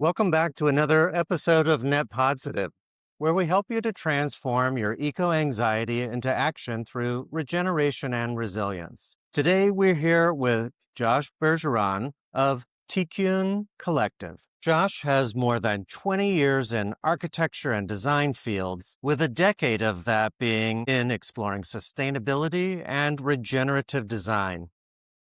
Welcome back to another episode of Net Podsitive, where we help you to transform your eco-anxiety into action through regeneration and resilience. Today, we're here with Josh Bergeron of Tikkun Collective. Josh has more than 20 years in architecture and design fields, with a decade of that being in exploring sustainability and regenerative design,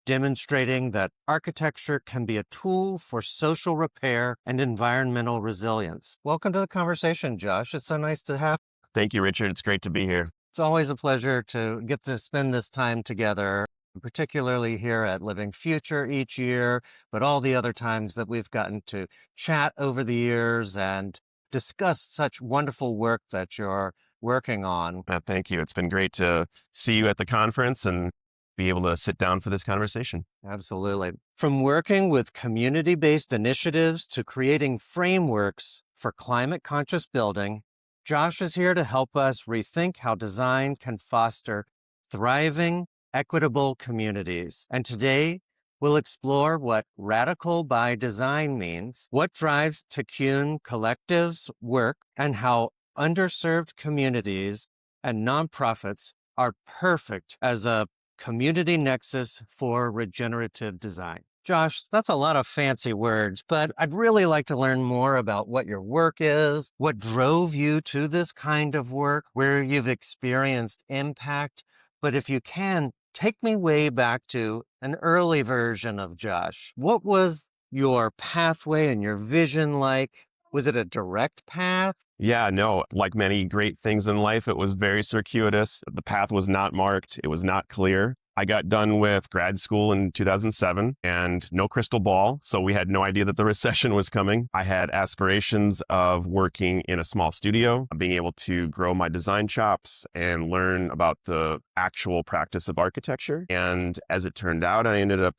demonstrating that architecture can be a tool for social repair and environmental resilience. Welcome to the conversation, Josh. It's so nice to have. Thank you, Richard. It's great to be here. It's always a pleasure to get to spend this time together, particularly here at Living Future each year, but all the other times that we've gotten to chat over the years and discuss such wonderful work that you're working on. Thank you. It's been great to see you at the conference and be able to sit down for this conversation. Absolutely. From working with community-based initiatives to creating frameworks for climate-conscious building, Josh is here to help us rethink how design can foster thriving, equitable communities. And today, we'll explore what radical by design means, what drives Tikkun Collective's work, and how underserved communities and nonprofits are perfect as a community nexus for regenerative design. Josh, that's a lot of fancy words, but I'd really like to learn more about what your work is, what drove you to this kind of work, where you've experienced impact. But if you can, take me way back to an early version of Josh. What was your pathway and your vision like? Was it a direct path? Yeah, no, like many great things in life, it was very circuitous. The path was not marked. It was not clear. I got done with grad school in 2007 and no crystal ball. So we had no idea that the recession was coming. I had aspirations of working in a small studio, being able to grow my design chops and learn about the actual practice of architecture. And as it turned out, I ended up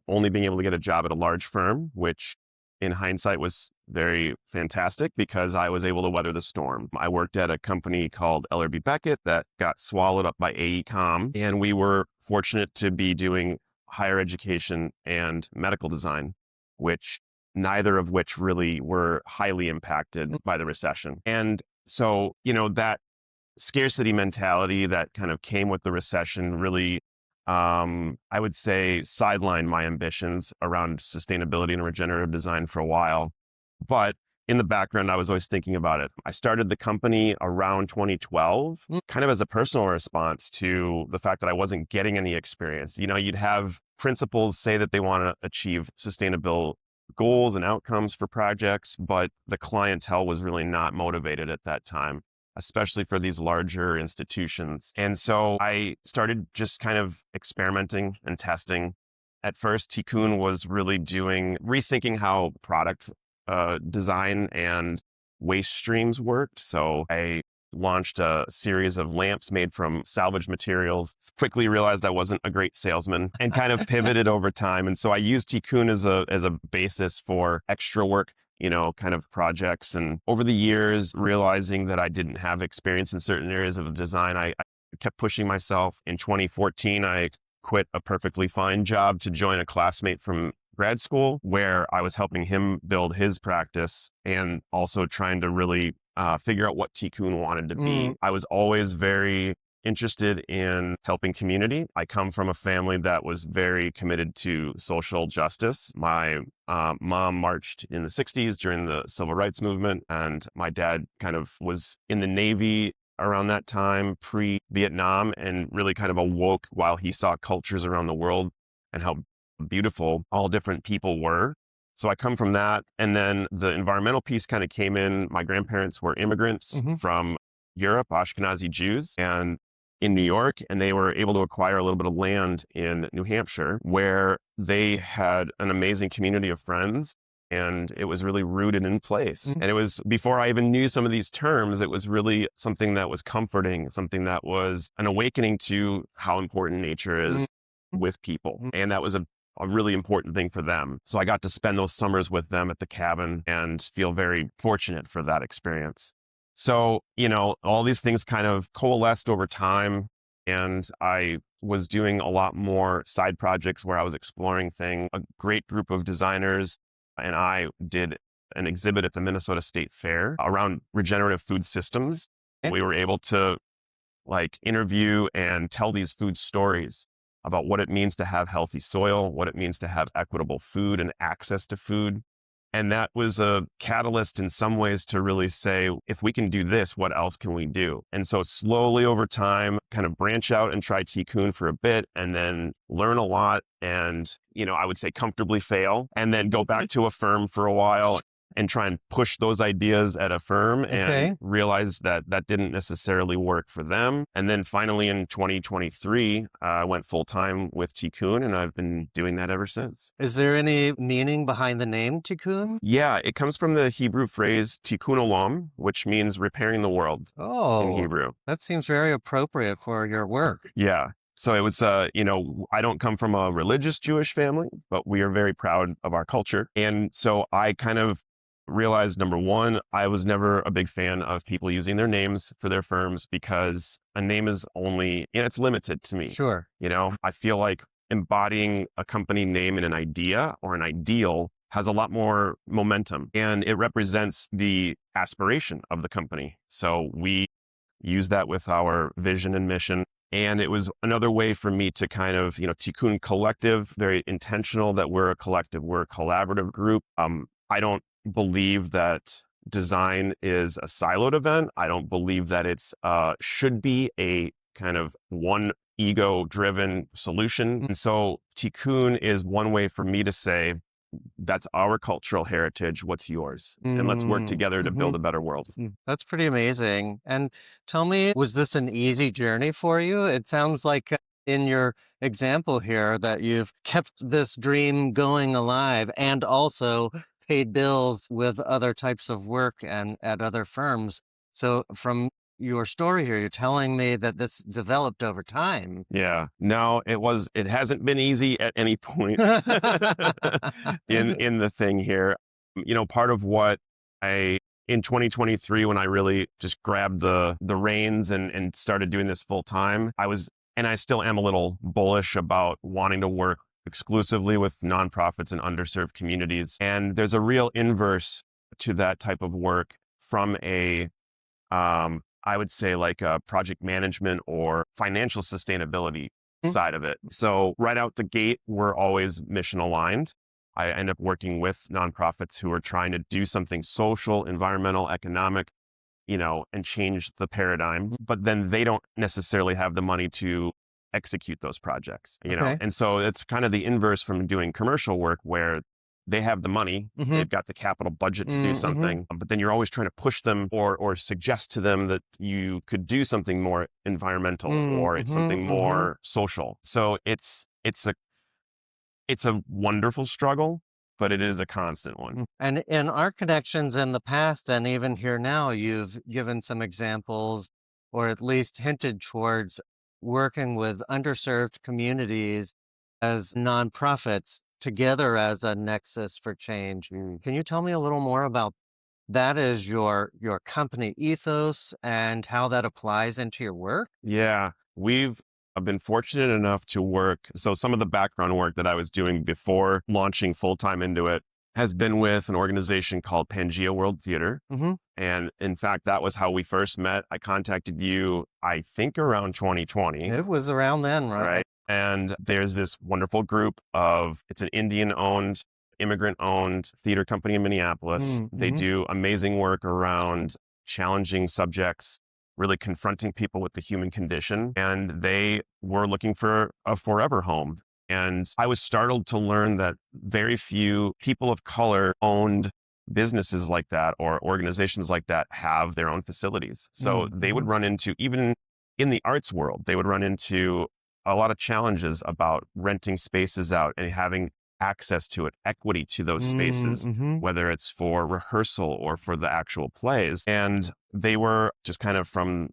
only being able to get a job at a large firm, which in hindsight was very fantastic because I was able to weather the storm. I worked at a company called Ellerbe Beckett that got swallowed up by AECom, and we were fortunate to be doing higher education and medical design, which neither of which really were highly impacted by the recession. And so, that scarcity mentality that kind of came with the recession really I would say sidelined my ambitions around sustainability and regenerative design for a while. But in the background, I was always thinking about it. I started the company around 2012, kind of as a personal response to the fact that I wasn't getting any experience. You'd have principals say that they want to achieve sustainable goals and outcomes for projects, but the clientele was really not motivated at that time, especially for these larger institutions. And so I started just kind of experimenting and testing. At first, Tikkun was really rethinking how product design and waste streams worked. So I launched a series of lamps made from salvage materials, quickly realized I wasn't a great salesman and kind of pivoted over time. And so I used Tikkun as a basis for extra work, kind of projects. And over the years, realizing that I didn't have experience in certain areas of design, I kept pushing myself. In 2014, I quit a perfectly fine job to join a classmate from grad school where I was helping him build his practice and also trying to really figure out what Tikkun wanted to be. I was always very interested in helping community. I come from a family that was very committed to social justice. My mom marched in the 60s during the civil rights movement, and my dad kind of was in the Navy around that time, pre-Vietnam, and really kind of awoke while he saw cultures around the world and how beautiful all different people were. So I come from that. And then the environmental piece kind of came in. My grandparents were immigrants from Europe, Ashkenazi Jews, and in New York, and they were able to acquire a little bit of land in New Hampshire where they had an amazing community of friends, and it was really rooted in place. And it was, before I even knew some of these terms, it was really something that was comforting, something that was an awakening to how important nature is with people. And that was a really important thing for them. So I got to spend those summers with them at the cabin and feel very fortunate for that experience. So, all these things kind of coalesced over time, and I was doing a lot more side projects where I was exploring things. A great group of designers and I did an exhibit at the Minnesota State Fair around regenerative food systems. Okay. We were able to interview and tell these food stories about what it means to have healthy soil, what it means to have equitable food and access to food. And that was a catalyst in some ways to really say, if we can do this, what else can we do? And so slowly over time, kind of branch out and try Tikkun for a bit and then learn a lot and, I would say comfortably fail and then go back to a firm for a while and try and push those ideas at a firm and realize that that didn't necessarily work for them. And then finally in 2023, I went full time with Tikkun and I've been doing that ever since. Is there any meaning behind the name Tikkun? Yeah, it comes from the Hebrew phrase Tikkun olam, which means repairing the world in Hebrew. That seems very appropriate for your work. Yeah. So it was, I don't come from a religious Jewish family, but we are very proud of our culture. And so I kind of realized, number one, I was never a big fan of people using their names for their firms because a name is only, it's limited to me. Sure. I feel like embodying a company name in an idea or an ideal has a lot more momentum and it represents the aspiration of the company. So we use that with our vision and mission. And it was another way for me to kind of, Tikkun Collective, very intentional that we're a collective, we're a collaborative group. I don't believe that design is a siloed event. I don't believe that it's should be a kind of one ego-driven solution. And so Tikkun is one way for me to say, that's our cultural heritage. What's yours? And let's work together to build a better world. That's pretty amazing. And tell me, was this an easy journey for you? It sounds like in your example here that you've kept this dream going alive and also paid bills with other types of work and at other firms. So from your story here, you're telling me that this developed over time. Yeah. No, it hasn't been easy at any point in the thing here. Part of what in 2023, when I really just grabbed the reins and started doing this full time, and I still am a little bullish about wanting to work exclusively with nonprofits and underserved communities. And there's a real inverse to that type of work from I would say like a project management or financial sustainability side of it. So right out the gate, we're always mission aligned. I end up working with nonprofits who are trying to do something social, environmental, economic, and change the paradigm, but then they don't necessarily have the money to execute those projects, And so it's kind of the inverse from doing commercial work where they have the money, they've got the capital budget to do something, but then you're always trying to push them or suggest to them that you could do something more environmental or it's something more social. So it's a wonderful struggle, but it is a constant one. And in our connections in the past and even here now, you've given some examples or at least hinted towards working with underserved communities as nonprofits together as a nexus for change. Can you tell me a little more about that as your company ethos and how that applies into your work? Yeah, I've been fortunate enough to work. So some of the background work that I was doing before launching full-time into it has been with an organization called Pangea World Theater. And in fact, that was how we first met. I contacted you, I think around 2020. It was around then, right? And there's this wonderful group it's an Indian-owned, immigrant-owned theater company in Minneapolis. They do amazing work around challenging subjects, really confronting people with the human condition. And they were looking for a forever home. And I was startled to learn that very few people of color owned businesses like that or organizations like that have their own facilities. So they would run into, even in the arts world, they would run into a lot of challenges about renting spaces out and having access to it, equity to those spaces, whether it's for rehearsal or for the actual plays. And they were just kind of from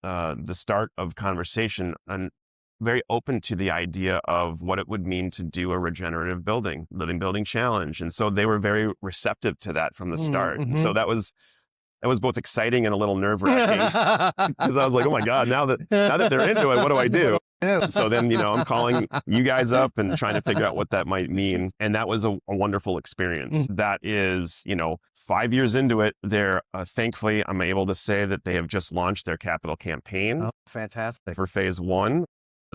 the start of conversation and very open to the idea of what it would mean to do a regenerative living building challenge. And so they were very receptive to that from the start. And so that was both exciting and a little nerve-wracking because I was like, oh my God, now that they're into it, what do I do? So then, I'm calling you guys up and trying to figure out what that might mean. And that was a wonderful experience. That is, 5 years into it, they're thankfully, I'm able to say that they have just launched their capital campaign Oh, fantastic. for phase one.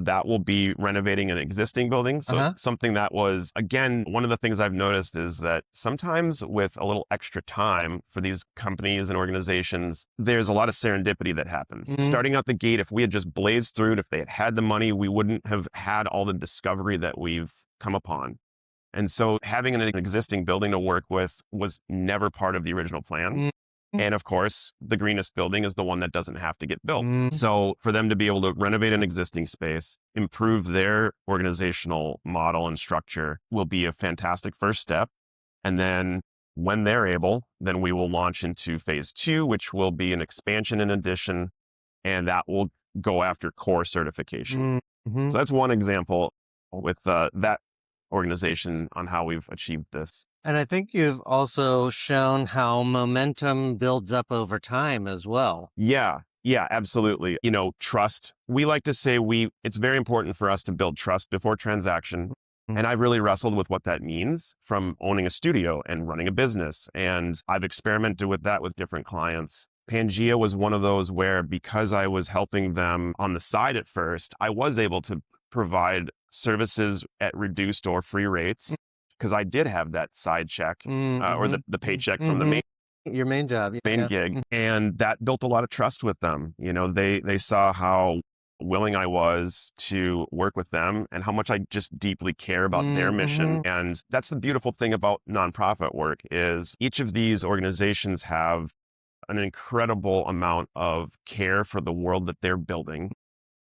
That will be renovating an existing building. So something that was, again, one of the things I've noticed is that sometimes with a little extra time for these companies and organizations, there's a lot of serendipity that happens. Starting out the gate, if we had just blazed through it, if they had had the money, we wouldn't have had all the discovery that we've come upon. And so having an existing building to work with was never part of the original plan. And of course, the greenest building is the one that doesn't have to get built. So for them to be able to renovate an existing space, improve their organizational model and structure will be a fantastic first step. And then when they're able, then we will launch into phase two, which will be an expansion and addition, and that will go after core certification. So that's one example with that organization on how we've achieved this. And I think you've also shown how momentum builds up over time as well. Yeah, absolutely. Trust. We like to say it's very important for us to build trust before transaction. And I've really wrestled with what that means from owning a studio and running a business. And I've experimented with that with different clients. Pangea was one of those where, because I was helping them on the side at first, I was able to provide services at reduced or free rates because I did have that side check or the paycheck from the your main job, main gig. And that built a lot of trust with them. They saw how willing I was to work with them and how much I just deeply care about their mission. And that's the beautiful thing about nonprofit work is each of these organizations have an incredible amount of care for the world that they're building.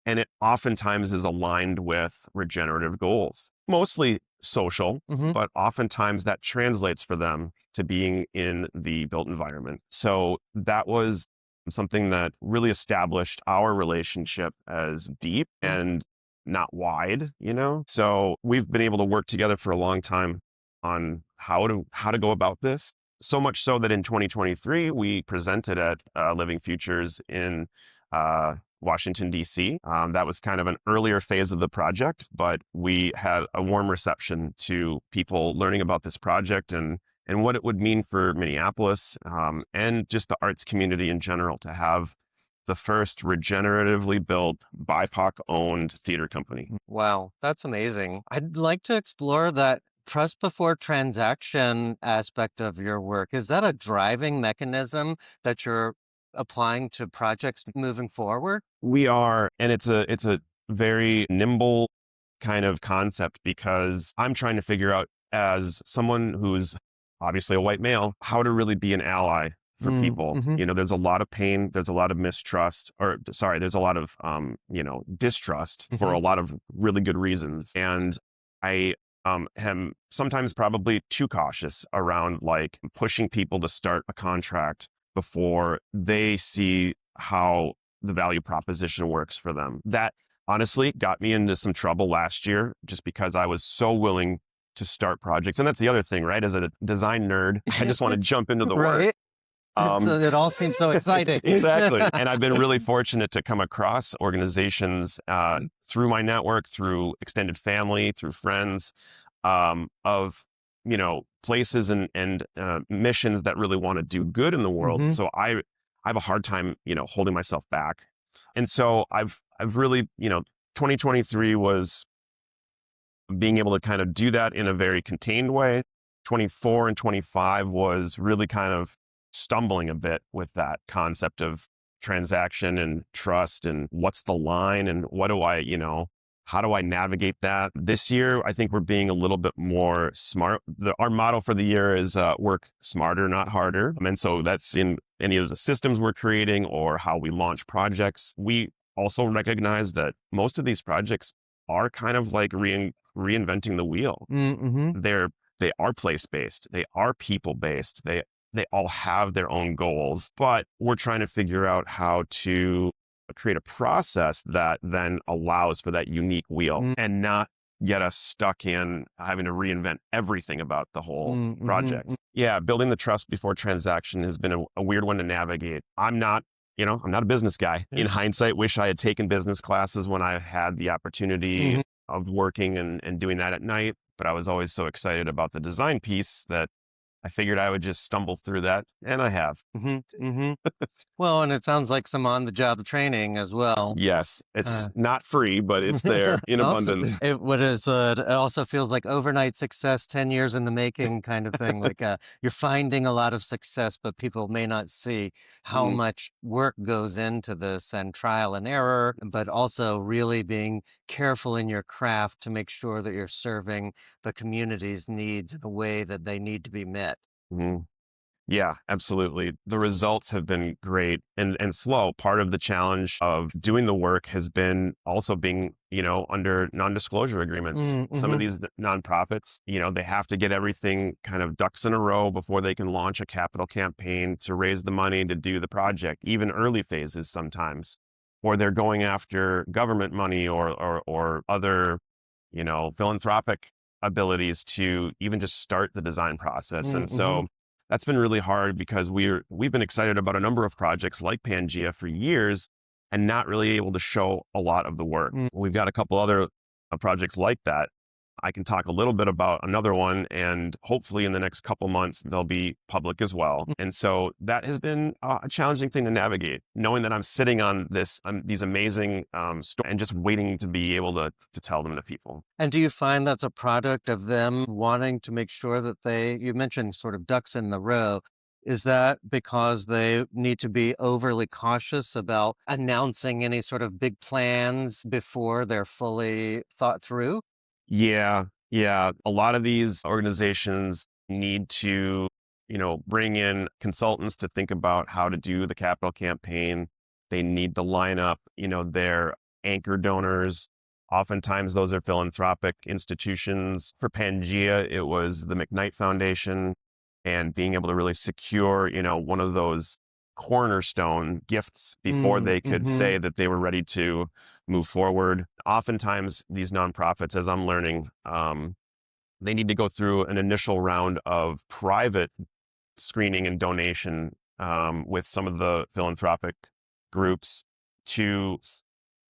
And it oftentimes is aligned with regenerative goals, mostly social, but oftentimes that translates for them to being in the built environment. So that was something that really established our relationship as deep and not wide, So we've been able to work together for a long time on how to go about this. So much so that in 2023, we presented at Living Futures in Washington, D.C. That was kind of an earlier phase of the project, but we had a warm reception to people learning about this project and what it would mean for Minneapolis and just the arts community in general to have the first regeneratively built, BIPOC-owned theater company. Wow, that's amazing. I'd like to explore that trust before transaction aspect of your work. Is that a driving mechanism that you're applying to projects moving forward? We are, and it's a very nimble kind of concept because I'm trying to figure out, as someone who's obviously a white male, how to really be an ally for people. There's a lot of pain, there's a lot of there's a lot of distrust for a lot of really good reasons. And I am sometimes probably too cautious around like pushing people to start a contract before they see how the value proposition works for them. That honestly got me into some trouble last year just because I was so willing to start projects. And that's the other thing, right? As a design nerd, I just want to jump into the work. So it all seems so exciting. Exactly. And I've been really fortunate to come across organizations through my network, through extended family, through friends of places and missions that really want to do good in the world. So I have a hard time, holding myself back. And so I've really, 2023 was being able to kind of do that in a very contained way. 24 and 25 was really kind of stumbling a bit with that concept of transaction and trust and what's the line and what do I, how do I navigate that? This year, I think we're being a little bit more smart. Our motto for the year is work smarter, not harder. And so that's in any of the systems we're creating or how we launch projects. We also recognize that most of these projects are kind of like reinventing the wheel. They are place-based. They are people-based. They all have their own goals, but we're trying to figure out how to create a process that then allows for that unique wheel and not get us stuck in having to reinvent everything about the whole project. Yeah, building the trust before transaction has been a weird one to navigate. I'm not I'm not a business guy. In hindsight, wish I had taken business classes when I had the opportunity of working and doing that at night. But I was always so excited about the design piece that I figured I would just stumble through that, and I have. Well, and it sounds like some on-the-job training as well. Yes, it's not free, but it's there in abundance. It also feels like overnight success, 10 years in the making kind of thing. Like you're finding a lot of success, but people may not see how much work goes into this and trial and error, but also really being careful in your craft to make sure that you're serving the community's needs in a way that they need to be met. Mhm. Yeah, absolutely. The results have been great and slow. Part of the challenge of doing the work has been also being, under non-disclosure agreements. Some of these nonprofits, they have to get everything kind of ducks in a row before they can launch a capital campaign to raise the money to do the project, even early phases sometimes. Or they're going after government money or other, philanthropic abilities to even just start the design process. And so that's been really hard because we've been excited about a number of projects like Pangea for years and not really able to show a lot of the work. We've got a couple other projects like that. I can talk a little bit about another one, and hopefully in the next couple months, they'll be public as well. And so that has been a challenging thing to navigate, knowing that I'm sitting on these amazing stories and just waiting to be able to tell them to people. And do you find that's a product of them wanting to make sure that you mentioned sort of ducks in the row. Is that because they need to be overly cautious about announcing any sort of big plans before they're fully thought through? Yeah. A lot of these organizations need to, bring in consultants to think about how to do the capital campaign. They need to line up, their anchor donors. Oftentimes those are philanthropic institutions. For Pangea, it was the McKnight Foundation, and being able to really secure, one of those cornerstone gifts before they could say that they were ready to move forward. Oftentimes, these nonprofits, as I'm learning, they need to go through an initial round of private screening and donation with some of the philanthropic groups to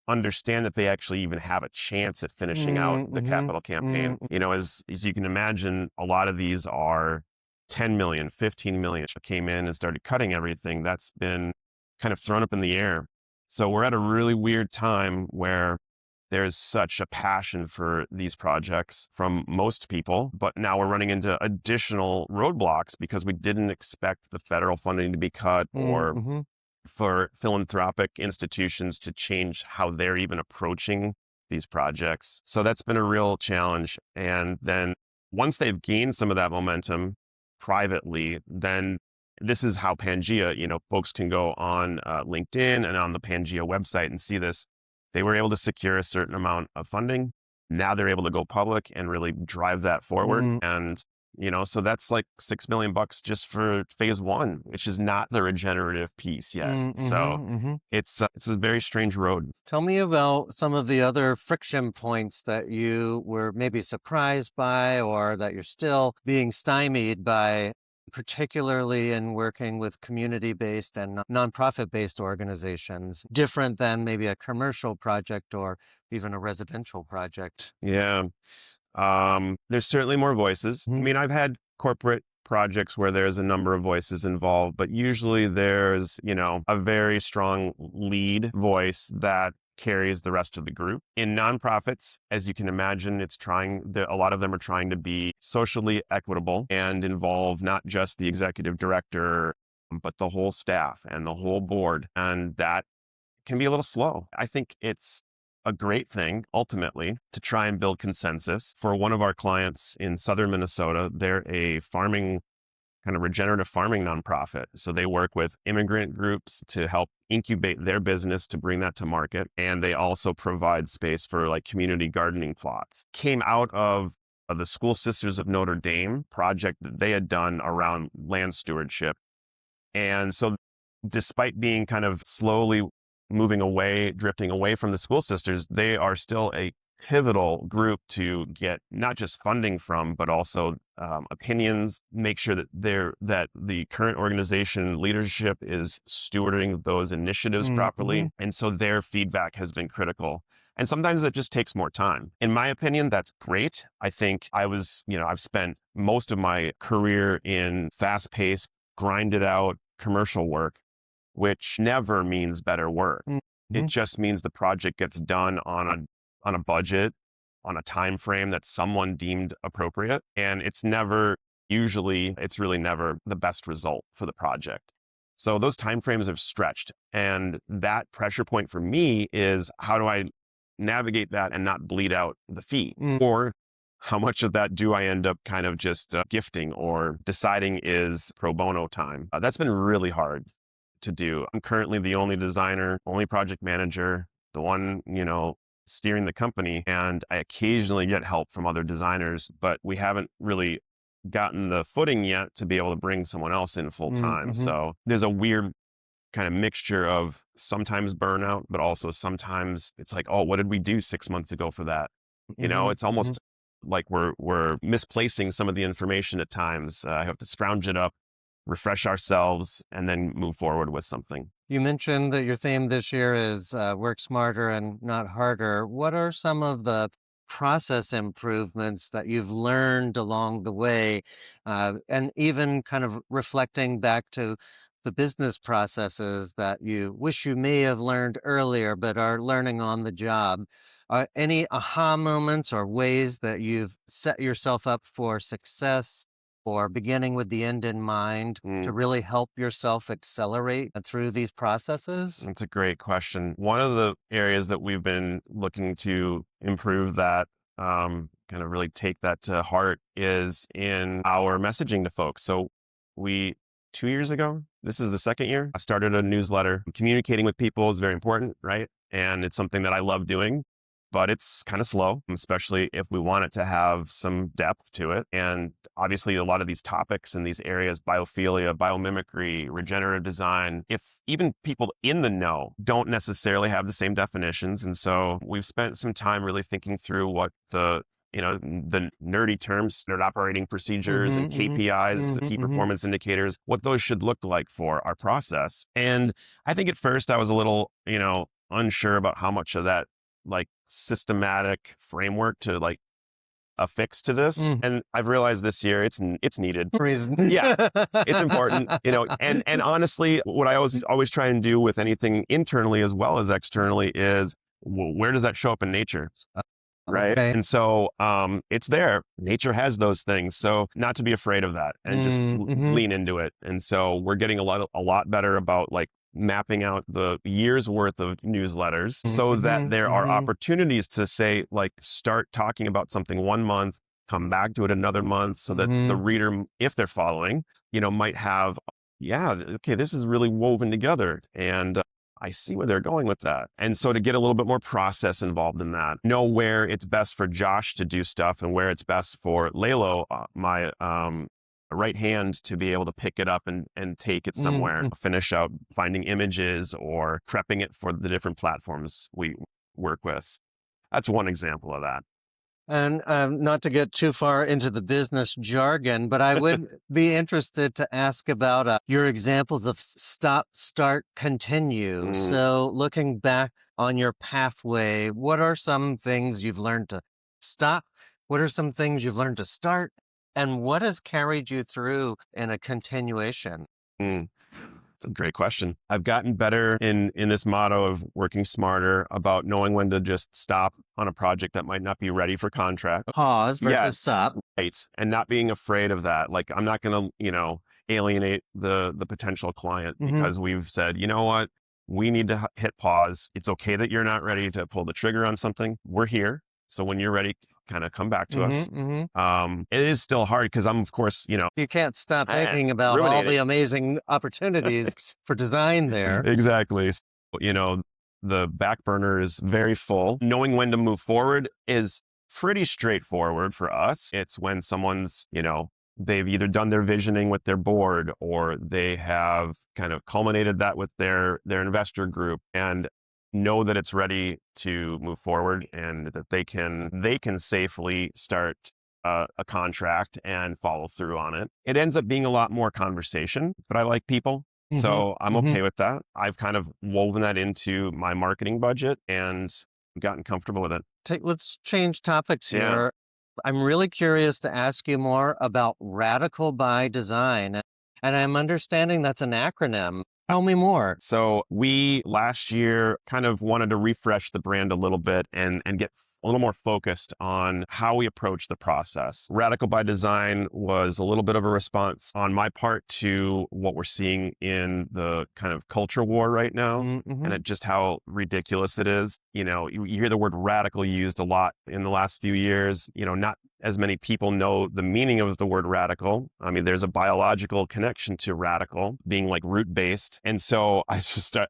understand that they actually even have a chance at finishing out the capital campaign. As you can imagine, a lot of these are 10 million, 15 million came in and started cutting everything. That's been kind of thrown up in the air. So we're at a really weird time where there's such a passion for these projects from most people, but now we're running into additional roadblocks because we didn't expect the federal funding to be cut or for philanthropic institutions to change how they're even approaching these projects. So that's been a real challenge. And then once they've gained some of that momentum privately, then this is how Pangea, folks can go on LinkedIn and on the Pangea website and see this. They were able to secure a certain amount of funding. Now they're able to go public and really drive that forward. And so that's like $6 million just for phase one, which is not the regenerative piece yet. It's a very strange road. Tell me about some of the other friction points that you were maybe surprised by or that you're still being stymied by, particularly in working with community-based and nonprofit-based organizations, different than maybe a commercial project or even a residential project. Yeah. There's certainly more voices. I mean, I've had corporate projects where there's a number of voices involved, but usually there's, a very strong lead voice that carries the rest of the group. In nonprofits, as you can imagine, a lot of them are trying to be socially equitable and involve not just the executive director, but the whole staff and the whole board. And that can be a little slow. I think it's a great thing, ultimately, to try and build consensus. For one of our clients in southern Minnesota, they're a kind of regenerative farming nonprofit. So they work with immigrant groups to help incubate their business to bring that to market. And they also provide space for like community gardening plots. Came out of the School Sisters of Notre Dame project that they had done around land stewardship. And so despite being kind of slowly drifting away from the School Sisters, they are still a pivotal group to get not just funding from, but also opinions, make sure that the current organization leadership is stewarding those initiatives properly. And so their feedback has been critical. And sometimes it just takes more time. In my opinion, that's great. I think I've spent most of my career in fast-paced, grinded out commercial work, which never means better work. It just means the project gets done on a budget, on a time frame that someone deemed appropriate. And it's really never the best result for the project. So those time frames have stretched. And that pressure point for me is, how do I navigate that and not bleed out the fee? Or how much of that do I end up kind of just gifting or deciding is pro bono time? That's been really hard to do. I'm currently the only designer, only project manager, the one, steering the company. And I occasionally get help from other designers, but we haven't really gotten the footing yet to be able to bring someone else in full time. So there's a weird kind of mixture of sometimes burnout, but also sometimes it's like, oh, what did we do 6 months ago for that? It's almost like we're misplacing some of the information at times. I have to scrounge it up, refresh ourselves, and then move forward with something. You mentioned that your theme this year is work smarter and not harder. What are some of the process improvements that you've learned along the way, and even kind of reflecting back to the business processes that you wish you may have learned earlier but are learning on the job? Any aha moments or ways that you've set yourself up for success, or beginning with the end in mind, to really help yourself accelerate through these processes? That's a great question. One of the areas that we've been looking to improve that, kind of really take that to heart, is in our messaging to folks. So 2 years ago, this is the second year, I started a newsletter. Communicating with people is very important, right? And it's something that I love doing, but it's kind of slow, especially if we want it to have some depth to it. And obviously a lot of these topics in these areas, biophilia, biomimicry, regenerative design, if even people in the know don't necessarily have the same definitions. And so we've spent some time really thinking through what the nerdy terms, standard operating procedures and KPIs, key performance indicators, what those should look like for our process. And I think at first I was a little, unsure about how much of that systematic framework to affix to this. And I've realized this year it's needed. Reason. Yeah, it's important, and honestly, what I always try and do with anything internally as well as externally is, where does that show up in nature? Right. Okay. And so it's there. Nature has those things. So not to be afraid of that and just lean into it. And so we're getting a lot better about mapping out the year's worth of newsletters so that there are opportunities to say, start talking about something 1 month, come back to it another month, so that the reader, if they're following, might have, okay, this is really woven together. And I see where they're going with that. And so to get a little bit more process involved in that, know where it's best for Josh to do stuff and where it's best for Lalo, my right hand, to be able to pick it up and take it somewhere, finish out finding images or prepping it for the different platforms we work with. That's one example of that. And not to get too far into the business jargon, but I would be interested to ask about your examples of stop, start, continue. So looking back on your pathway, what are some things you've learned to stop? What are some things you've learned to start? And what has carried you through in a continuation? It's a great question. I've gotten better in this motto of working smarter, about knowing when to just stop on a project that might not be ready for contract. Pause versus stop. Right. And not being afraid of that. I'm not going to, alienate the potential client because we've said, you know what, we need to hit pause. It's okay that you're not ready to pull the trigger on something. We're here. So when you're ready, kind of come back to us. It is still hard because I'm, of course, you can't stop thinking about all the amazing opportunities for design there. Exactly. The back burner is very full. Knowing when to move forward is pretty straightforward for us. It's when someone's, they've either done their visioning with their board, or they have kind of culminated that with their investor group. And know that it's ready to move forward and that they can safely start a contract and follow through on it. It ends up being a lot more conversation, but I like people. Mm-hmm. So I'm Mm-hmm. okay with that. I've kind of woven that into my marketing budget and gotten comfortable with it. Let's change topics Yeah. here. I'm really curious to ask you more about Radical by Design. And I'm understanding that's an acronym. Tell me more. So we last year kind of wanted to refresh the brand a little bit and get a little more focused on how we approach the process. Radical by Design was a little bit of a response on my part to what we're seeing in the kind of culture war right now, Mm-hmm. and just how ridiculous it is. You hear the word radical used a lot in the last few years. Not as many people know the meaning of the word radical. I mean, there's a biological connection to radical being like root based. And so I just start,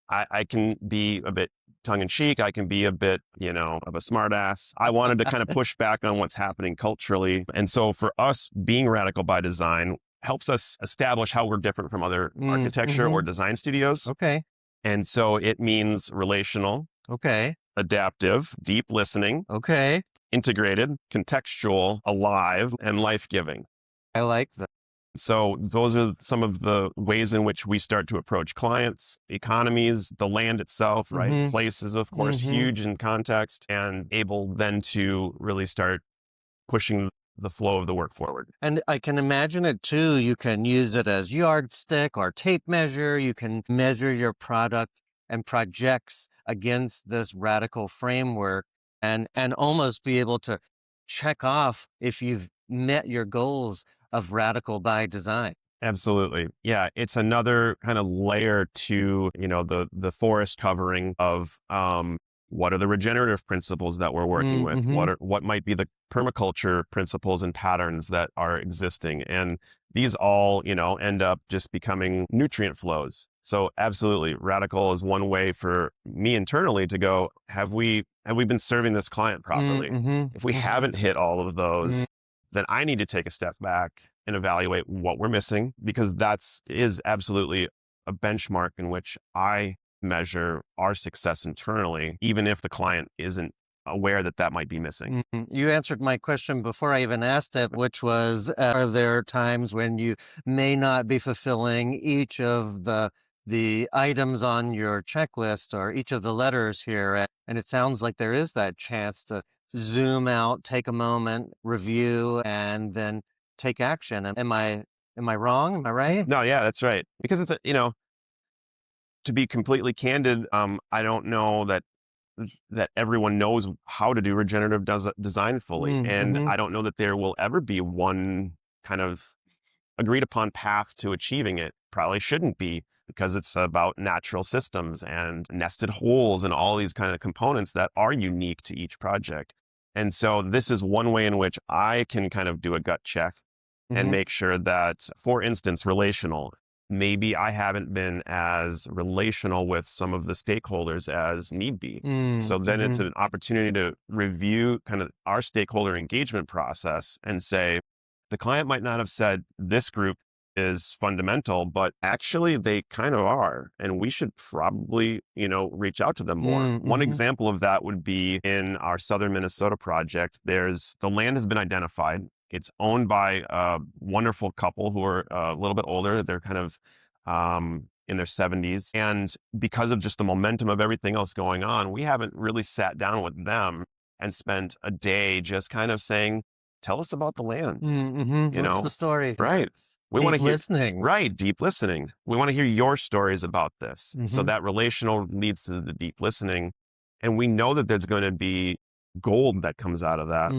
I can be a bit tongue in cheek. I can be a bit, of a smartass. I wanted to kind of push back on what's happening culturally. And so for us, being radical by design helps us establish how we're different from other architecture or design studios. Okay. And so it means relational, Okay. adaptive, deep listening, Okay. integrated, contextual, alive, and life-giving. I like that. So those are some of the ways in which we start to approach clients, economies, the land itself, right? Mhm. Place is, of course, Mhm. huge in context and able then to really start pushing the flow of the work forward. And I can imagine it too. You can use it as yardstick or tape measure. You can measure your product and projects against this radical framework and almost be able to check off if you've met your goals of radical by design. Absolutely. Yeah, it's another kind of layer to, the forest covering of what are the regenerative principles that we're working with? Mm-hmm. What might be the permaculture principles and patterns that are existing? And these all, end up just becoming nutrient flows. So absolutely, radical is one way for me internally to go, have we been serving this client properly? Mm-hmm. If we haven't hit all of those, Mm. then I need to take a step back and evaluate what we're missing, because is absolutely a benchmark in which I measure our success internally, even if the client isn't aware that that might be missing. You answered my question before I even asked it, which was, are there times when you may not be fulfilling each of the items on your checklist or each of the letters here? And it sounds like there is that chance to zoom out, take a moment, review, and then take action. Am I wrong? Am I right? No, yeah, that's right. Because to be completely candid, I don't know that everyone knows how to do regenerative design fully. And Mm-hmm. I don't know that there will ever be one kind of agreed upon path to achieving it. Probably shouldn't be, because it's about natural systems and nested holes and all these kind of components that are unique to each project. And so this is one way in which I can kind of do a gut check and Mm-hmm. make sure that, for instance, relational, maybe I haven't been as relational with some of the stakeholders as need be. So then it's an opportunity to review kind of our stakeholder engagement process and say, the client might not have said this group is fundamental, but actually they kind of are. And we should probably, reach out to them more. One example of that would be in our Southern Minnesota project. The land has been identified. It's owned by a wonderful couple who are a little bit older. They're kind of in their 70s. And because of just the momentum of everything else going on, we haven't really sat down with them and spent a day just kind of saying, tell us about the land. What's the story? Right. We want Deep to hear, listening. right, deep listening. We want to hear your stories about this. So that relational leads to the deep listening. And we know that there's going to be gold that comes out of that.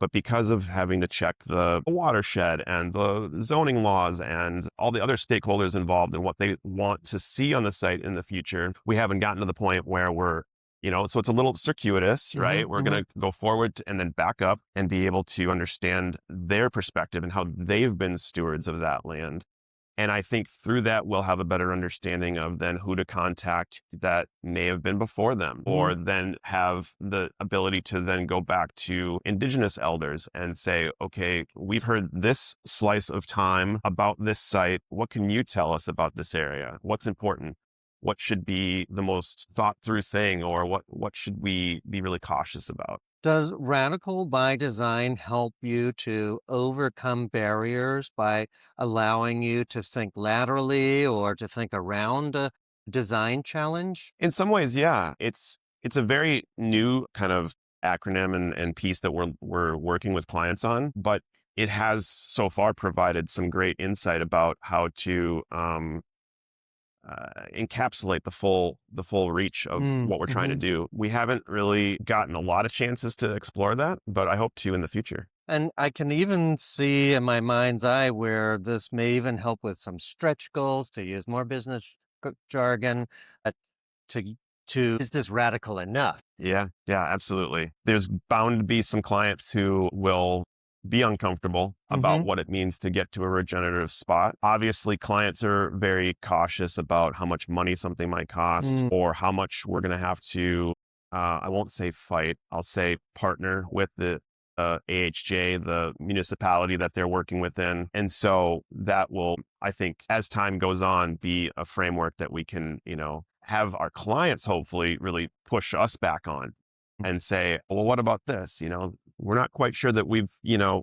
But because of having to check the watershed and the zoning laws and all the other stakeholders involved and what they want to see on the site in the future, we haven't gotten to the point where so it's a little circuitous, right? We're going to go forward and then back up and be able to understand their perspective and how they've been stewards of that land. And I think through that, we'll have a better understanding of then who to contact that may have been before them, or then have the ability to then go back to indigenous elders and say, okay, we've heard this slice of time about this site. What can you tell us about this area? What's important? what should be the most thought through thing, or what should we be really cautious about. Does radical by design help you to overcome barriers by allowing you to think laterally or to think around a design challenge? In some ways, yeah, it's a very new kind of acronym and piece that we're working with clients on, but it has so far provided some great insight about how to encapsulate the full reach of what we're trying to Mhm. do. We haven't really gotten a lot of chances to explore that, but I hope to in the future. And I can even see in my mind's eye where this may even help with some stretch goals, to use more business jargon, uh, to is this radical enough? Yeah, yeah, absolutely. There's bound to be some clients who will be uncomfortable about Mhm. what it means to get to a regenerative spot. Obviously, clients are very cautious about how much money something might cost Mm. or how much we're going to have to, I won't say fight, I'll say partner with the AHJ, the municipality that they're working within. And so that will, I think, as time goes on, be a framework that we can, have our clients hopefully really push us back on and say, well, what about this? We're not quite sure that we've,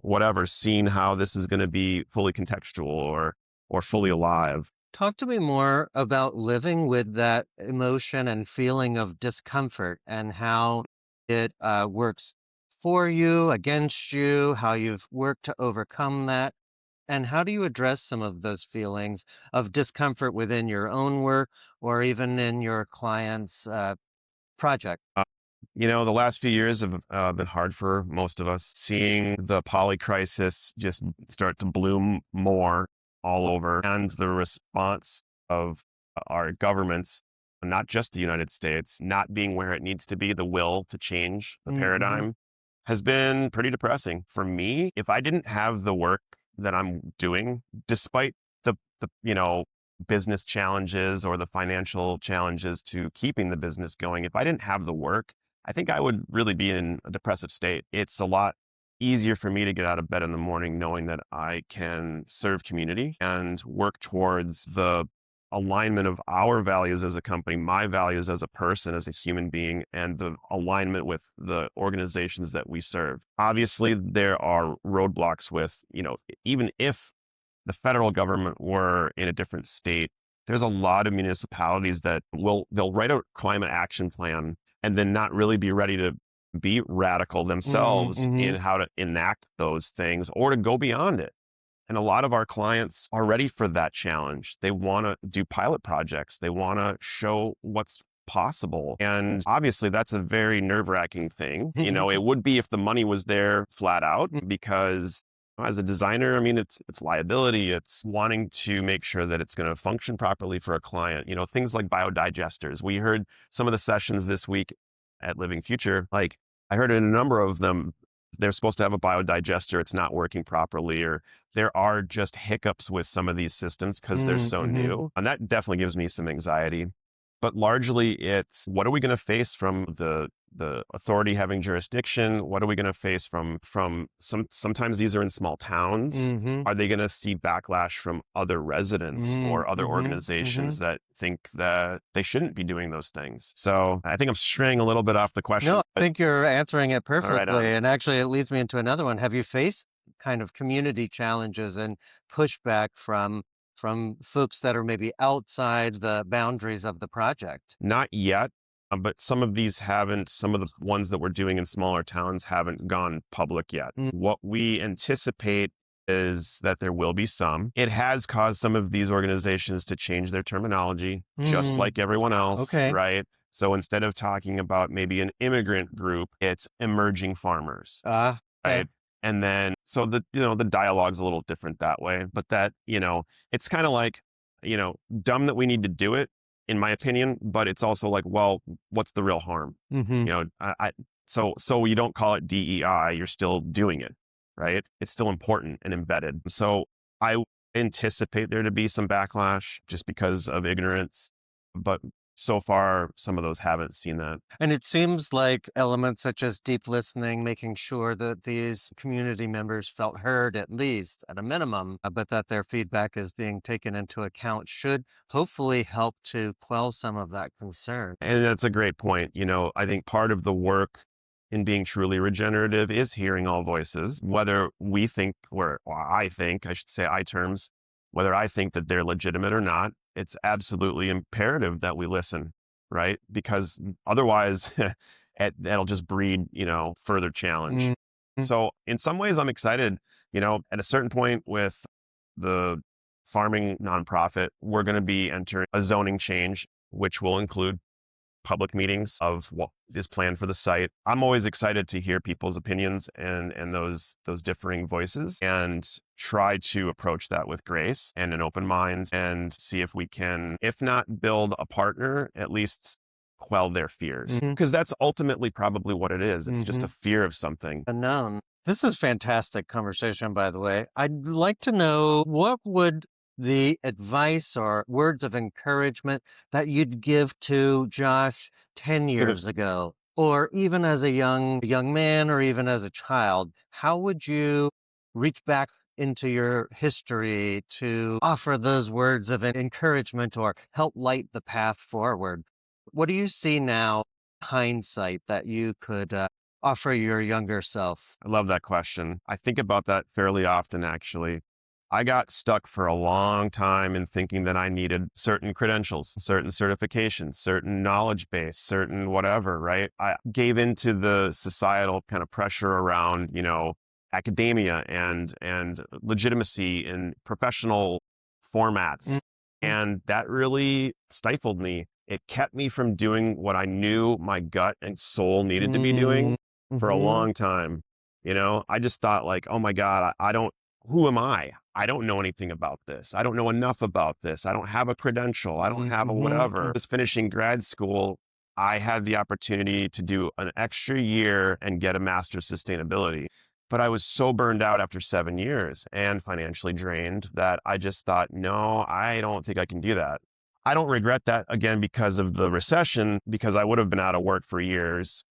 whatever, seen how this is going to be fully contextual or fully alive. Talk to me more about living with that emotion and feeling of discomfort and how it works for you, against you, how you've worked to overcome that. And how do you address some of those feelings of discomfort within your own work or even in your client's project? The last few years have been hard for most of us. Seeing the poly crisis just start to bloom more all over, and the response of our governments, not just the United States, not being where it needs to be, the will to change the Mm-hmm. paradigm, has been pretty depressing for me. If I didn't have the work that I'm doing, despite the business challenges or the financial challenges to keeping the business going, if I didn't have the work, I think I would really be in a depressive state. It's a lot easier for me to get out of bed in the morning knowing that I can serve community and work towards the alignment of our values as a company, my values as a person, as a human being, and the alignment with the organizations that we serve. Obviously, there are roadblocks with, even if the federal government were in a different state, there's a lot of municipalities that they'll write a climate action plan and then not really be ready to be radical themselves Mm-hmm. in how to enact those things or to go beyond it. And a lot of our clients are ready for that challenge. They want to do pilot projects. They want to show what's possible. And obviously that's a very nerve-wracking thing. It would be if the money was there flat out, because as a designer, I mean, it's liability. It's wanting to make sure that it's going to function properly for a client. Things like biodigesters. We heard some of the sessions this week at Living Future. Like, I heard in a number of them, they're supposed to have a biodigester. It's not working properly, or there are just hiccups with some of these systems because they're so Mm-hmm. new. And that definitely gives me some anxiety. But largely it's, what are we going to face from the authority having jurisdiction? What are we going to face from sometimes these are in small towns. Mm-hmm. Are they going to see backlash from other residents or other Mm-hmm. Mm-hmm. organizations that think that they shouldn't be doing those things? So I think I'm straying a little bit off the No, question, I but think you're answering it all right perfectly. on. And actually, it leads me into another one. Have you faced kind of community challenges and pushback from folks that are maybe outside the boundaries of the project? Not yet, but some of these haven't, some of the ones that we're doing in smaller towns haven't gone public yet. Mm. What we anticipate is that there will be some. It has caused some of these organizations to change their terminology, just Mm. like everyone else, Okay. right? So instead of talking about maybe an immigrant group, it's emerging farmers, Okay. right? And then, so the dialogue's a little different that way, but that, it's kind of like, dumb that we need to do it, in my opinion, but it's also like, well, what's the real harm? Mm-hmm. So you don't call it DEI, you're still doing it, right? It's still important and embedded. So I anticipate there to be some backlash just because of ignorance, but so far, some of those haven't seen that. And it seems like elements such as deep listening, making sure that these community members felt heard at least at a minimum, but that their feedback is being taken into account should hopefully help to quell some of that concern. And that's a great point. I think part of the work in being truly regenerative is hearing all voices, whether we think, or I think, I should say I terms, whether I think that they're legitimate or not. It's absolutely imperative that we listen, right? Because otherwise, that'll just breed, further challenge. Mm. So in some ways, I'm excited. At a certain point with the farming nonprofit, we're going to be entering a zoning change, which will include public meetings of what is planned for the site. I'm always excited to hear people's opinions and those differing voices, and try to approach that with grace and an open mind, and see if we can, if not build a partner, at least quell their fears. Because that's ultimately probably what it is. It's just a fear of something. Unknown. This is fantastic conversation, by the way. I'd like to know, what would the advice or words of encouragement that you'd give to Josh 10 years ago, or even as a young man, or even as a child? How would you reach back into your history to offer those words of encouragement or help light the path forward? What do you see now, hindsight, that you could offer your younger self? I love that question. I think about that fairly often, actually. I got stuck for a long time in thinking that I needed certain credentials, certain certifications, certain knowledge base, certain whatever, right? I gave into the societal kind of pressure around, academia and legitimacy in professional formats. And that really stifled me. It kept me from doing what I knew my gut and soul needed to be doing for a long time. I just thought, like, oh my God, who am I? I don't know anything about this. I don't know enough about this. I don't have a credential. I don't have a whatever. I was finishing grad school. I had the opportunity to do an extra year and get a master's sustainability. But I was so burned out after 7 years and financially drained that I just thought, no, I don't think I can do that. I don't regret that, again, because of the recession, because I would have been out of work for years.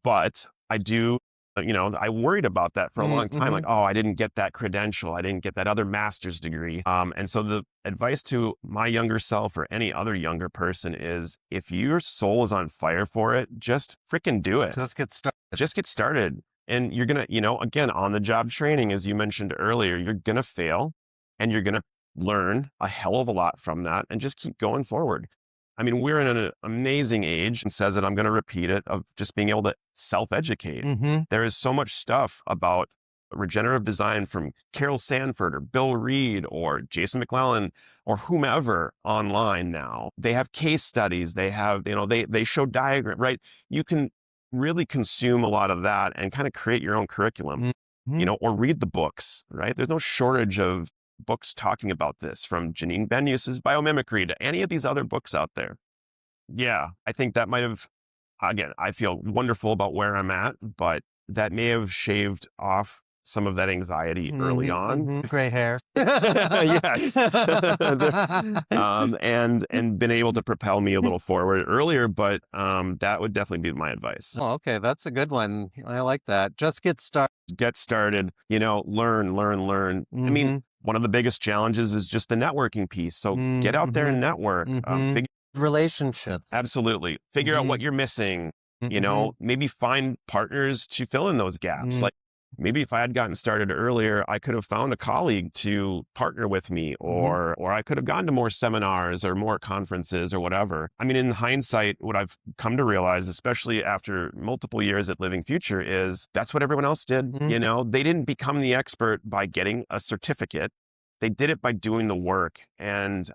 But I do, I worried about that for a long time. Like, oh, I didn't get that credential. I didn't get that other master's degree. And so the advice to my younger self, or any other younger person, is if your soul is on fire for it, just freaking do it. Just get started. Just get started. And you're going to, again, on the job training, as you mentioned earlier, you're going to fail, and you're going to learn a hell of a lot from that, and just keep going forward. I mean, we're in an amazing age, and says it, I'm going to repeat it, of just being able to self-educate. There is so much stuff about regenerative design from Carol Sanford or Bill Reed or Jason McClellan or whomever online now. They have case studies. They have, they show diagram, right? You can really consume a lot of that and kind of create your own curriculum, or read the books, right? There's no shortage of books talking about this, from Janine Benyus's Biomimicry to any of these other books out there. Yeah, I think that might have, again, I feel wonderful about where I'm at, but that may have shaved off some of that anxiety early on. Gray hair. Yes. And been able to propel me a little forward earlier, but that would definitely be my advice. Oh, okay, that's a good one. I like that. Just get started. Get started, learn. I mean, one of the biggest challenges is just the networking piece. So get out there and network. Relationships. Absolutely. Figure out what you're missing. Maybe find partners to fill in those gaps. Like, maybe if I had gotten started earlier, I could have found a colleague to partner with me, or I could have gone to more seminars or more conferences or whatever. I mean, in hindsight, what I've come to realize, especially after multiple years at Living Future, is that's what everyone else did. They didn't become the expert by getting a certificate. They did it by doing the work, and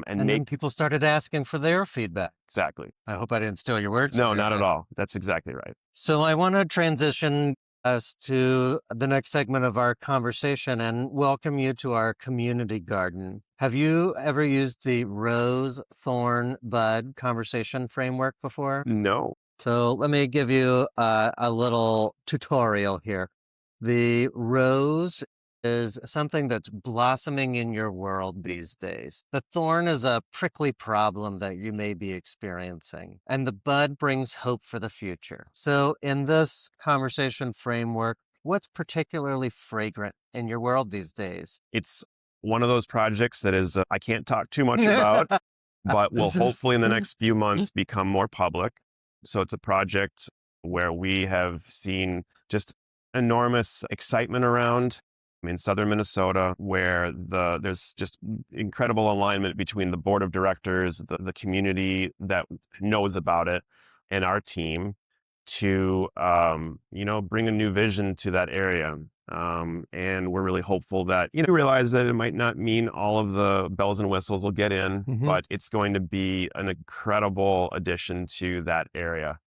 then people started asking for their feedback. Exactly. I hope I didn't steal your words. No, not at all. That's exactly right. So I want to transition us to the next segment of our conversation and welcome you to our community garden. Have you ever used the rose, thorn, bud conversation framework before? No. So let me give you a little tutorial here. The rose is something that's blossoming in your world these days. The thorn is a prickly problem that you may be experiencing, and the bud brings hope for the future. So, in this conversation framework, what's particularly fragrant in your world these days? It's one of those projects that is, I can't talk too much about, but will hopefully in the next few months become more public. So it's a project where we have seen just enormous excitement around in southern Minnesota, where there's just incredible alignment between the board of directors, the community that knows about it, and our team to bring a new vision to that area. And we're really hopeful that, realize that it might not mean all of the bells and whistles will get in, but it's going to be an incredible addition to that area.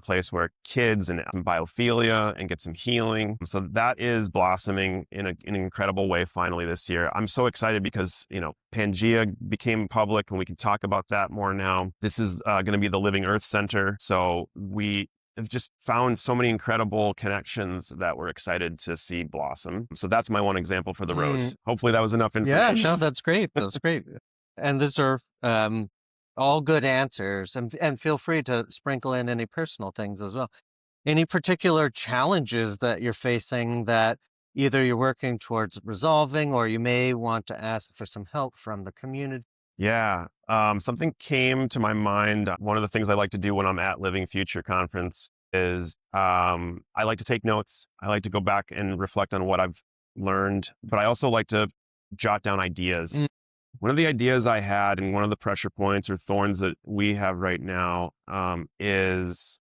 Place where kids and some biophilia and get some healing. So that is blossoming in an incredible way finally this year. I'm so excited because, Pangea became public and we can talk about that more now. This is going to be the Living Earth Center. So we have just found so many incredible connections that we're excited to see blossom. So that's my one example for the rose. Hopefully that was enough information. Yeah, no, that's great. That's great. And these are all good answers. And feel free to sprinkle in any personal things as well. Any particular challenges that you're facing that either you're working towards resolving or you may want to ask for some help from the community? Yeah. Something came to my mind. One of the things I like to do when I'm at Living Future Conference is I like to take notes. I like to go back and reflect on what I've learned, but I also like to jot down ideas. One of the ideas I had and one of the pressure points or thorns that we have right now is,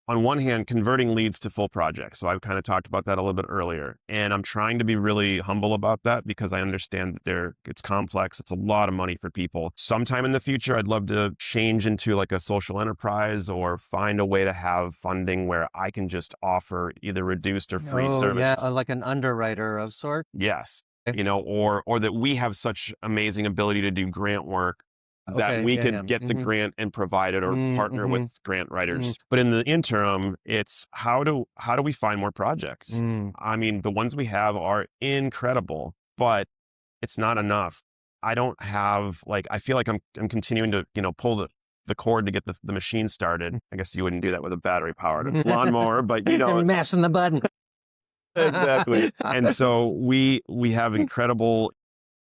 on one hand, converting leads to full projects. So I've kind of talked about that a little bit earlier. And I'm trying to be really humble about that because I understand that it's complex. It's a lot of money for people. Sometime in the future, I'd love to change into like a social enterprise or find a way to have funding where I can just offer either reduced or free services. Yeah, like an underwriter of sorts. Yes. Or that we have such amazing ability to do grant work that we could get the grant and provide it or partner with grant writers. But in the interim, it's how do we find more projects? I mean, the ones we have are incredible, but it's not enough. I don't have I feel like I'm continuing to, pull the cord to get the machine started. I guess you wouldn't do that with a battery powered lawnmower, but And mashing the button. Exactly. And so we have incredible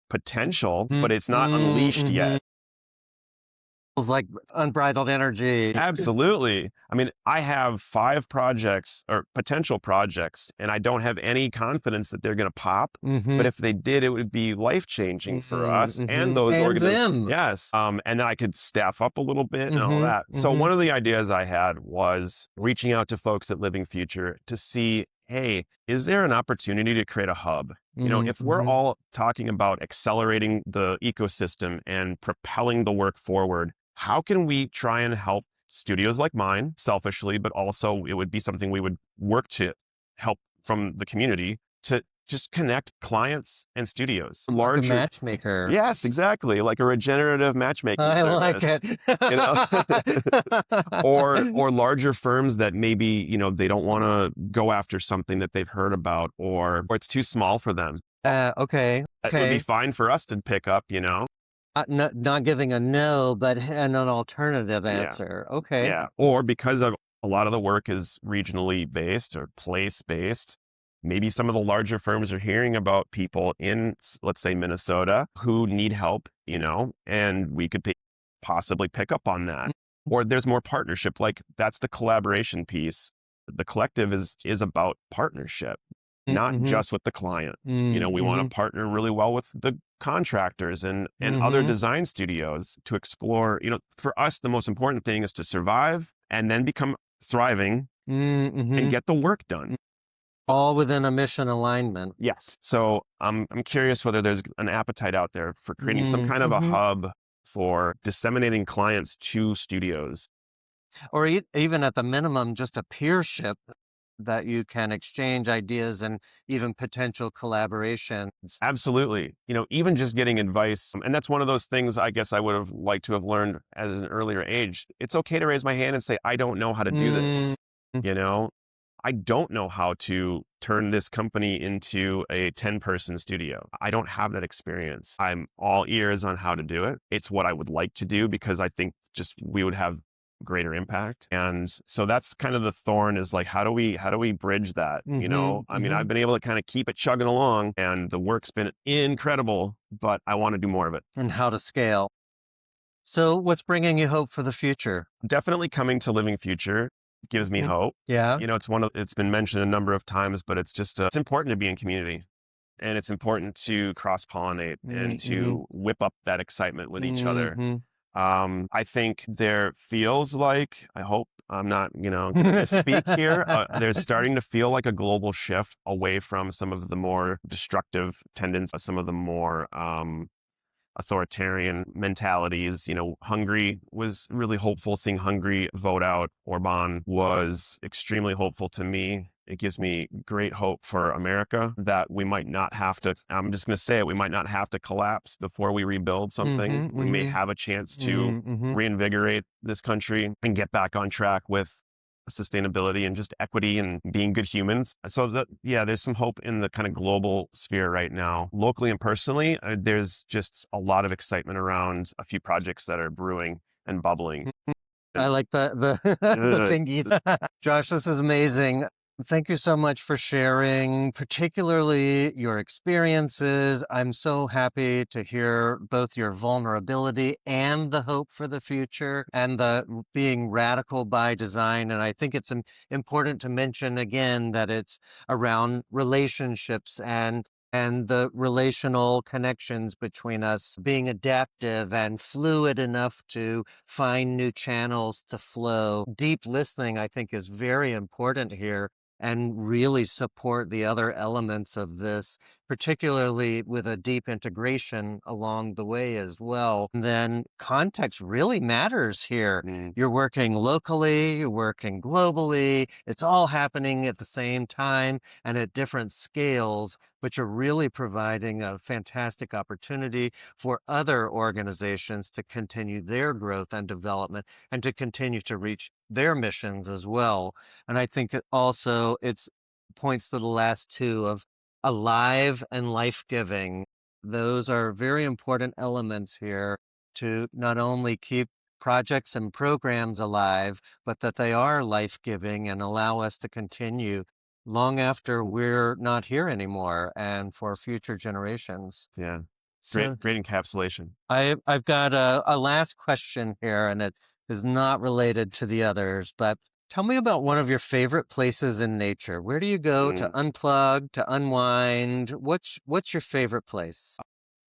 potential, but it's not unleashed yet. It's like unbridled energy. Absolutely. I mean, I have 5 projects or potential projects, and I don't have any confidence that they're going to pop. But if they did, it would be life-changing for us and those organizations. Yes. And then I could staff up a little bit and all that. So one of the ideas I had was reaching out to folks at Living Future to see, hey, is there an opportunity to create a hub? If we're all talking about accelerating the ecosystem and propelling the work forward, how can we try and help studios like mine selfishly, but also it would be something we would work to help from the community to just connect clients and studios. Like a matchmaker. Yes, exactly. Like a regenerative matchmaking service. I like it. Or larger firms that maybe, they don't want to go after something that they've heard about or it's too small for them. Okay. It would be fine for us to pick up, Not giving a no, but an alternative answer. Yeah. Okay. Yeah. Or because a lot of the work is regionally based or place based, maybe some of the larger firms are hearing about people in, let's say, Minnesota who need help, and we could possibly pick up on that. Or there's more partnership. That's the collaboration piece. The collective is about partnership, not just with the client. We want to partner really well with the contractors and other design studios to explore, for us, the most important thing is to survive and then become thriving and get the work done. All within a mission alignment. Yes. So I'm curious whether there's an appetite out there for creating some kind of a hub for disseminating clients to studios. Or even at the minimum, just a peership that you can exchange ideas and even potential collaborations. Absolutely. Even just getting advice. And that's one of those things I guess I would have liked to have learned at an earlier age. It's okay to raise my hand and say, I don't know how to do this. I don't know how to turn this company into a 10-person studio. I don't have that experience. I'm all ears on how to do it. It's what I would like to do because I think just we would have greater impact. And so that's kind of the thorn, is like, how do we bridge that? You know, I mean, I've been able to kind of keep it chugging along and the work's been incredible, but I want to do more of it. And how to scale. So what's bringing you hope for the future? Definitely coming to Living Future gives me hope. Yeah. You know, it's been mentioned a number of times, but it's just, it's important to be in community, and it's important to cross-pollinate and to whip up that excitement with each other. I think there feels like, I hope I'm not, going to misspeak here. There's starting to feel like a global shift away from some of the more destructive tendencies, some of the more authoritarian mentalities. You know, Hungary was really hopeful. Seeing Hungary vote out Orban was extremely hopeful to me. It gives me great hope for America that we might not have to, I'm just going to say it, we might not have to collapse before we rebuild something. We may have a chance to reinvigorate this country and get back on track with sustainability and just equity and being good humans. So there's some hope in the kind of global sphere right now. Locally and personally, there's just a lot of excitement around a few projects that are brewing and bubbling. I like the thingy. Josh, this is amazing. Thank you so much for sharing, particularly your experiences. I'm so happy to hear both your vulnerability and the hope for the future and the being radical by design. And I think it's important to mention again that it's around relationships and the relational connections between us, being adaptive and fluid enough to find new channels to flow. Deep listening, I think, is very important here, and really support the other elements of this, particularly with a deep integration along the way as well. And then context really matters here. You're working locally, you're working globally, it's all happening at the same time and at different scales, which are really providing a fantastic opportunity for other organizations to continue their growth and development and to continue to reach their missions as well. And I think it's points to the last two of alive and life-giving. Those are very important elements here to not only keep projects and programs alive, but that they are life-giving and allow us to continue long after we're not here anymore and for future generations. Yeah. So Great encapsulation. I've got a last question here, and it is not related to the others, but tell me about one of your favorite places in nature. Where do you go to unplug, to unwind? What's your favorite place?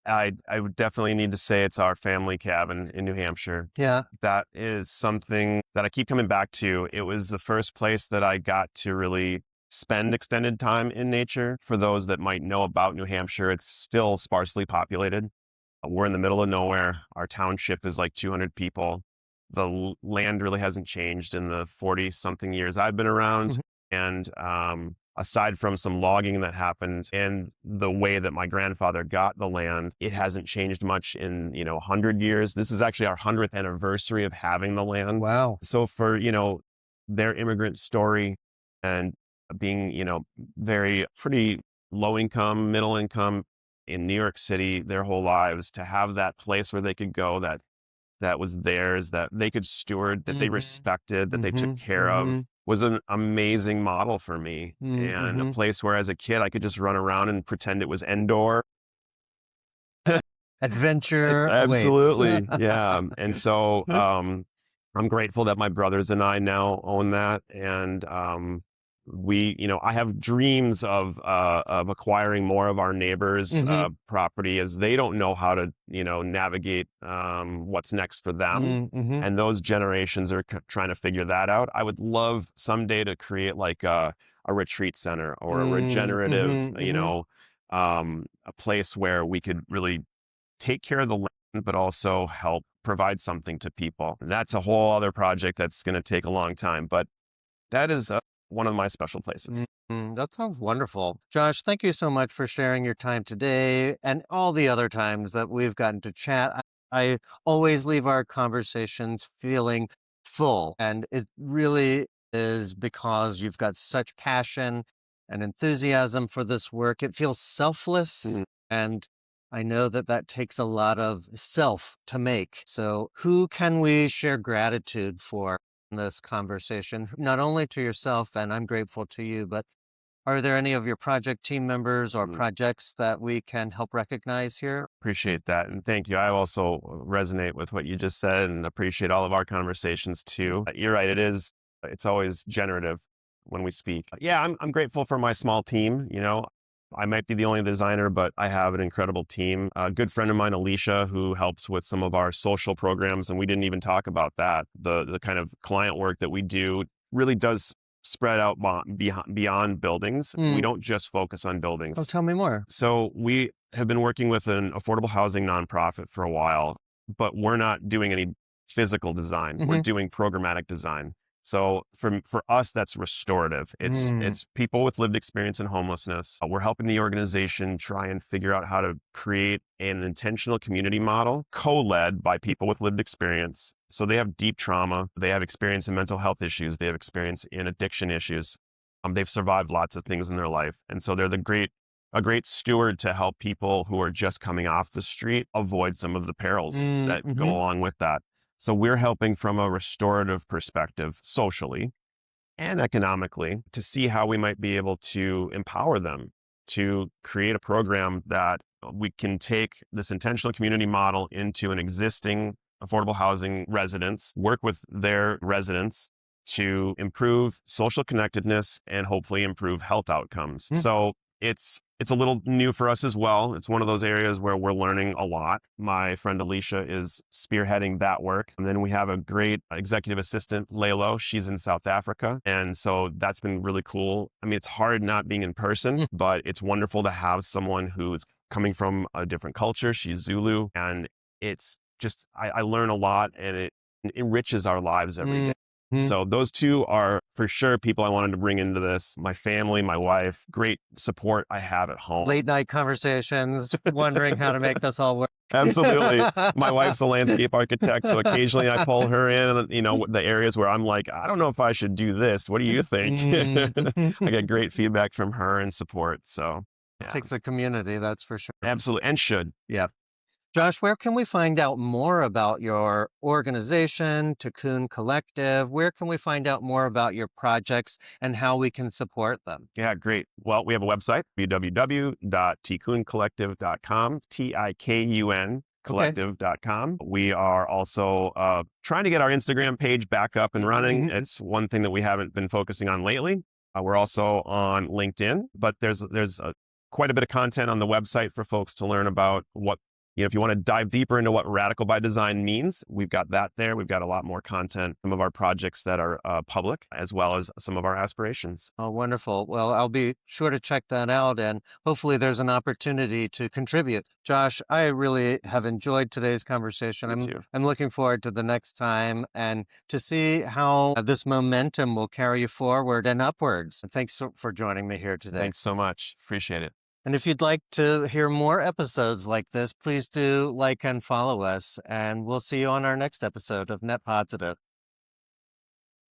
I would definitely need to say it's our family cabin in New Hampshire. Yeah. That is something that I keep coming back to. It was the first place that I got to really spend extended time in nature. For those that might know about New Hampshire, it's still sparsely populated. We're in the middle of nowhere. Our township is like 200 people. The land really hasn't changed in the 40-something years I've been around. And aside from some logging that happened and the way that my grandfather got the land, it hasn't changed much in, 100 years. This is actually our 100th anniversary of having the land. Wow. So for, their immigrant story and being, pretty low income, middle income in New York City their whole lives, to have that place where they could go that was theirs, that they could steward, that they respected, that they took care of, was an amazing model for me. And a place where as a kid, I could just run around and pretend it was Endor. Adventure Absolutely. Yeah. And so I'm grateful that my brothers and I now own that. And I have dreams of acquiring more of our neighbors' property, as they don't know how to, navigate what's next for them. And those generations are trying to figure that out. I would love someday to create like a retreat center or a regenerative, a place where we could really take care of the land, but also help provide something to people. And that's a whole other project that's going to take a long time, but that is one of my special places. That sounds wonderful. Josh, thank you so much for sharing your time today and all the other times that we've gotten to chat. I always leave our conversations feeling full, and it really is because you've got such passion and enthusiasm for this work. It feels selfless. Mhm. And I know that that takes a lot of self to make. So who can we share gratitude for in this conversation? Not only to yourself, and I'm grateful to you, but are there any of your project team members or projects that we can help recognize here? Appreciate that. And thank you. I also resonate with what you just said and appreciate all of our conversations too. You're right. It's always generative when we speak. Yeah, I'm grateful for my small team. I might be the only designer, but I have an incredible team. A good friend of mine, Alicia, who helps with some of our social programs. And we didn't even talk about that. The kind of client work that we do really does spread out beyond buildings. We don't just focus on buildings. Oh, tell me more. So we have been working with an affordable housing nonprofit for a while, but we're not doing any physical design. We're doing programmatic design. So for us, that's restorative. It's people with lived experience in homelessness. We're helping the organization try and figure out how to create an intentional community model co-led by people with lived experience. So they have deep trauma. They have experience in mental health issues. They have experience in addiction issues. They've survived lots of things in their life. And so they're a great steward to help people who are just coming off the street avoid some of the perils that go along with that. So we're helping from a restorative perspective, socially and economically, to see how we might be able to empower them to create a program that we can take this intentional community model into an existing affordable housing residence, work with their residents to improve social connectedness and hopefully improve health outcomes. So it's a little new for us as well. It's one of those areas where we're learning a lot. My friend Alicia is spearheading that work. And then we have a great executive assistant, Laylo. She's in South Africa. And so that's been really cool. I mean, it's hard not being in person, but it's wonderful to have someone who's coming from a different culture. She's Zulu. And it's just, I learn a lot and it enriches our lives every day. So those two are for sure people I wanted to bring into this. My family, my wife, great support I have at home. Late night conversations, wondering how to make this all work. Absolutely. My wife's a landscape architect, so occasionally I pull her in, the areas where I'm like, I don't know if I should do this. What do you think? I get great feedback from her and support. So it takes a community, that's for sure. Absolutely. And should. Yeah. Josh, where can we find out more about your organization, Tikkun Collective? Where can we find out more about your projects and how we can support them? Yeah, great. Well, we have a website, www.tikkuncollective.com, Tikun collective.com. We are also trying to get our Instagram page back up and running. It's one thing that we haven't been focusing on lately. We're also on LinkedIn, but there's quite a bit of content on the website for folks to learn about what, if you want to dive deeper into what radical by design means, we've got that there. We've got a lot more content, some of our projects that are public, as well as some of our aspirations. Oh, wonderful. Well, I'll be sure to check that out, and hopefully there's an opportunity to contribute. Josh, I really have enjoyed today's conversation. I'm looking forward to the next time and to see how this momentum will carry you forward and upwards. Thanks for joining me here today. Thanks so much. Appreciate it. And if you'd like to hear more episodes like this, please do like and follow us. And we'll see you on our next episode of Net Podsitive.